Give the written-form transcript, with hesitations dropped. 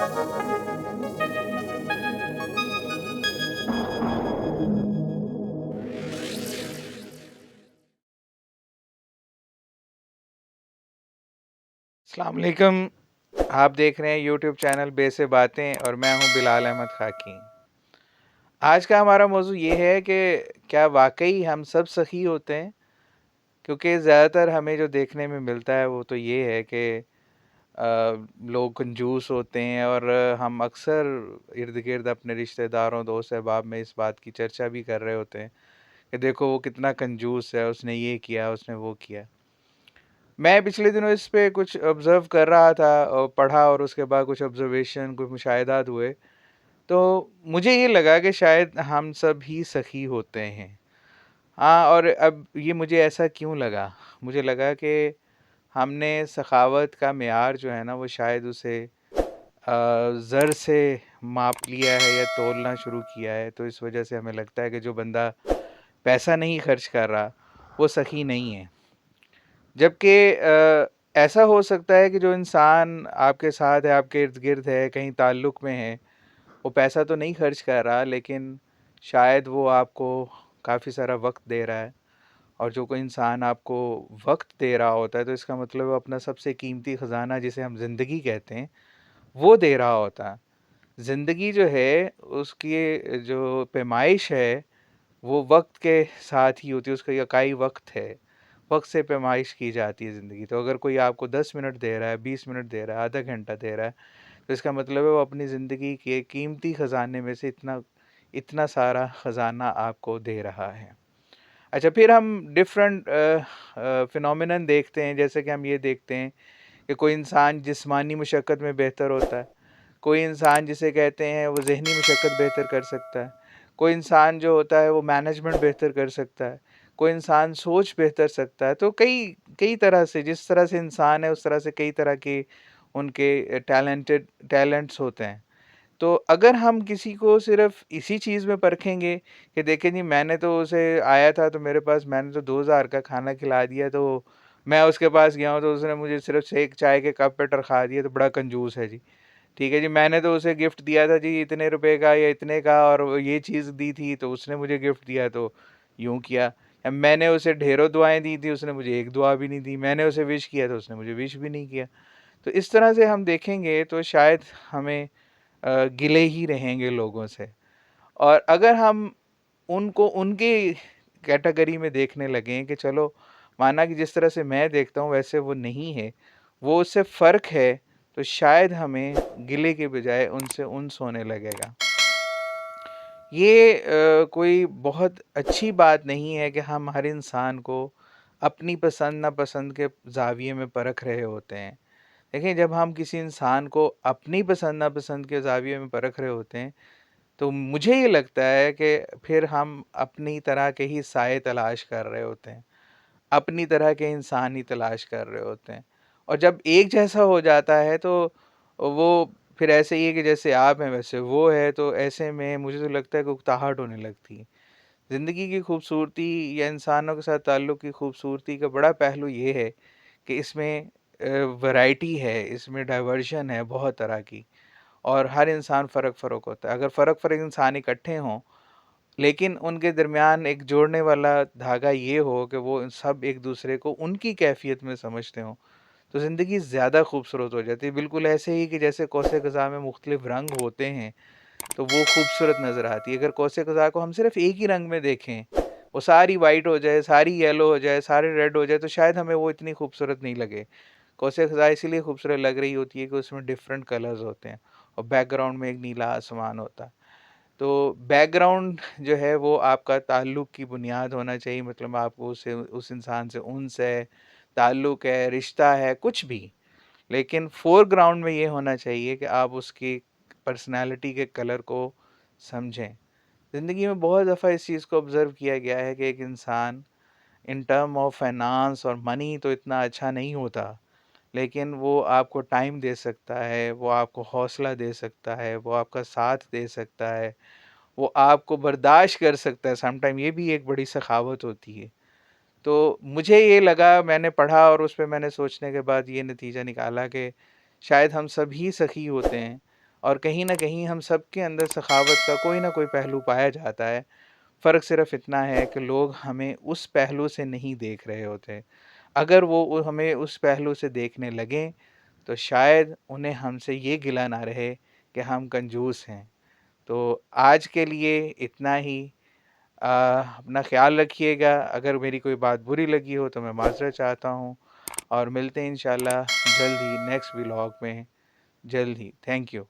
अस्सलाम वालेकुम। आप देख रहे हैं यूट्यूब चैनल बे से बातें और मैं हूं बिलाल अहमद खाकी। आज का हमारा मौजू ये है कि क्या वाकई हम सब सखी होते हैं, क्योंकि ज़्यादातर हमें जो देखने में मिलता है वो तो ये है कि लोग कंजूस होते हैं और हम अक्सर इर्द गिर्द अपने रिश्तेदारों दोस्त अहबाब में इस बात की चर्चा भी कर रहे होते हैं कि देखो वो कितना कंजूस है, उसने ये किया, उसने वो किया। मैं पिछले दिनों इस पे कुछ ऑब्ज़र्व कर रहा था और पढ़ा और उसके बाद कुछ ऑब्ज़र्वेशन, कुछ मुशाहिदात हुए, तो मुझे ये लगा कि शायद हम सब ही सखी होते हैं। हाँ, और अब ये मुझे ऐसा क्यों लगा? मुझे लगा कि हमने सखावत का मेयार जो है ना, वो शायद उसे ज़र से माप लिया है या तोलना शुरू किया है, तो इस वजह से हमें लगता है कि जो बंदा पैसा नहीं खर्च कर रहा, वो सखी नहीं है। जबकि ऐसा हो सकता है कि जो इंसान आपके साथ है, आपके इर्द-गिर्द है, कहीं ताल्लुक़ में है, वो पैसा तो नहीं खर्च कर रहा, लेकिन शायद वो आपको काफ़ी सारा वक़्त दे रहा है। और जो कोई इंसान आपको वक़्त दे रहा होता है, तो इसका मतलब वो अपना सबसे कीमती ख़ज़ाना, जिसे हम ज़िंदगी कहते हैं, वो दे रहा होता है। ज़िंदगी जो है, उसकी जो पैमाइश है, वो वक़्त के साथ ही होती है, उसका इकाई वक़्त है। वक़्त से पैमाइश की जाती है ज़िंदगी। तो अगर कोई आपको 10 मिनट दे रहा है, 20 मिनट दे रहा है, आधा घंटा दे रहा है, तो इसका मतलब है वो अपनी ज़िंदगी के कीमती ख़ज़ाने में से इतना इतना सारा ख़ज़ाना आपको दे रहा है। अच्छा, फिर हम डिफ़रेंट फ़िनोमिनन देखते हैं, जैसे कि हम ये देखते हैं कि कोई इंसान जिस्मानी मशक्क़त में बेहतर होता है। कोई इंसान जिसे कहते हैं वो ज़हनी मशक्क़त बेहतर कर सकता है। कोई इंसान जो होता है वो मैनेजमेंट बेहतर कर सकता है। कोई इंसान सोच बेहतर सकता है। तो कई कई तरह से, जिस तरह से इंसान है उस तरह से कई तरह के उनके टैलेंट्स होते हैं। तो अगर हम किसी को सिर्फ़ इसी चीज़ में परखेंगे कि देखें जी, मैंने तो उसे आया था तो मेरे पास मैंने तो 2000 का खाना खिला दिया, तो मैं उसके पास गया हूँ तो उसने मुझे सिर्फ़ से एक चाय के कप पे टरखा दिया, तो बड़ा कंजूस है जी। ठीक है जी, मैंने तो उसे गिफ्ट दिया था जी इतने रुपए का या इतने का, और वो ये चीज़ दी थी तो उसने मुझे गिफ्ट दिया, तो यूँ किया। या मैंने उसे ढेरों दुआएँ दी थी, उसने मुझे एक दुआ भी नहीं दी। मैंने उसे विश किया तो उसने मुझे विश भी नहीं किया। तो इस तरह से हम देखेंगे तो शायद हमें गिले ही रहेंगे लोगों से। और अगर हम उनको उनके कैटेगरी में देखने लगें कि चलो, माना कि जिस तरह से मैं देखता हूँ वैसे वो नहीं है, वो उससे फ़र्क है, तो शायद हमें गिले के बजाय उनसे उन्स होने लगेगा। ये कोई बहुत अच्छी बात नहीं है कि हम हर इंसान को अपनी पसंद नापसंद के ज़ाविये में परख रहे होते हैं। देखिए, जब हम किसी इंसान को अपनी पसंद नापसंद के ज़ाविये में परख रहे होते हैं, तो मुझे ये लगता है कि फिर हम अपनी तरह के ही साये तलाश कर रहे होते हैं, अपनी तरह के इंसान ही तलाश कर रहे होते हैं। और जब एक जैसा हो जाता है तो वो फिर ऐसे ही है कि जैसे आप हैं वैसे वो है, तो ऐसे में मुझे तो लगता है कि उकताहट होने लगती है। ज़िंदगी की खूबसूरती या इंसानों के साथ ताल्लुक़ की खूबसूरती का बड़ा पहलू ये है कि इसमें वैरायटी है, इसमें डाइवर्जन है बहुत तरह की, और हर इंसान फ़र्क-फ़र्क होता है। अगर फ़र्क-फ़र्क इंसान इकट्ठे हों, लेकिन उनके दरमियान एक जोड़ने वाला धागा ये हो कि वो सब एक-दूसरे को उनकी कैफ़ियत में समझते हों, तो ज़िंदगी ज़्यादा खूबसूरत हो जाती है। बिल्कुल ऐसे ही कि जैसे कौसे-क़ज़ा में मुख्तलिफ़ रंग होते हैं, तो वो खूबसूरत नज़र आती है। अगर कौसे-क़ज़ा को हम सिर्फ़ एक ही रंग में देखें, वो सारी वाइट हो जाए, सारी येलो हो जाए, सारे रेड हो जाए, तो शायद हमें वो इतनी खूबसूरत नहीं लगे। कौसे-क़ज़ा इसीलिए खूबसूरत लग रही होती है कि उसमें डिफरेंट कलर्स होते हैं और बैकग्राउंड में एक नीला आसमान होता है। तो बैकग्राउंड जो है वो आपका ताल्लुक़ की बुनियाद होना चाहिए, मतलब आपको उससे उस इंसान से उन्स है, ताल्लुक़ है, रिश्ता है, कुछ भी। लेकिन फ़ोरग्राउंड में ये होना चाहिए कि आप उसकी पर्सनैलिटी के कलर को समझें। ज़िंदगी में बहुत दफ़ा इस चीज़ को ऑब्ज़र्व किया गया है कि एक इंसान इन टर्म ऑफ फाइनेंस और मनी तो इतना अच्छा नहीं होता, लेकिन वो आपको टाइम दे सकता है, वो आपको हौसला दे सकता है, वो आपका साथ दे सकता है, वो आपको बर्दाश्त कर सकता है समटाइम, ये भी एक बड़ी सखावत होती है। तो मुझे ये लगा, मैंने पढ़ा और उस पे मैंने सोचने के बाद ये नतीजा निकाला कि शायद हम सभी सखी होते हैं, और कहीं न कहीं हम सबके अंदर सखावत का कोई ना कोई पहलू पाया जाता है। फ़र्क सिर्फ़ इतना है कि लोग हमें उस पहलू से नहीं देख रहे होते। अगर वो हमें उस पहलू से देखने लगें, तो शायद उन्हें हमसे ये गिला ना रहे कि हम कंजूस हैं। तो आज के लिए इतना ही। अपना ख़्याल रखिएगा। अगर मेरी कोई बात बुरी लगी हो तो मैं माज़रत चाहता हूँ और मिलते हैं इंशाल्लाह जल्द ही नेक्स्ट व्लॉग में, जल्द ही। Thank you.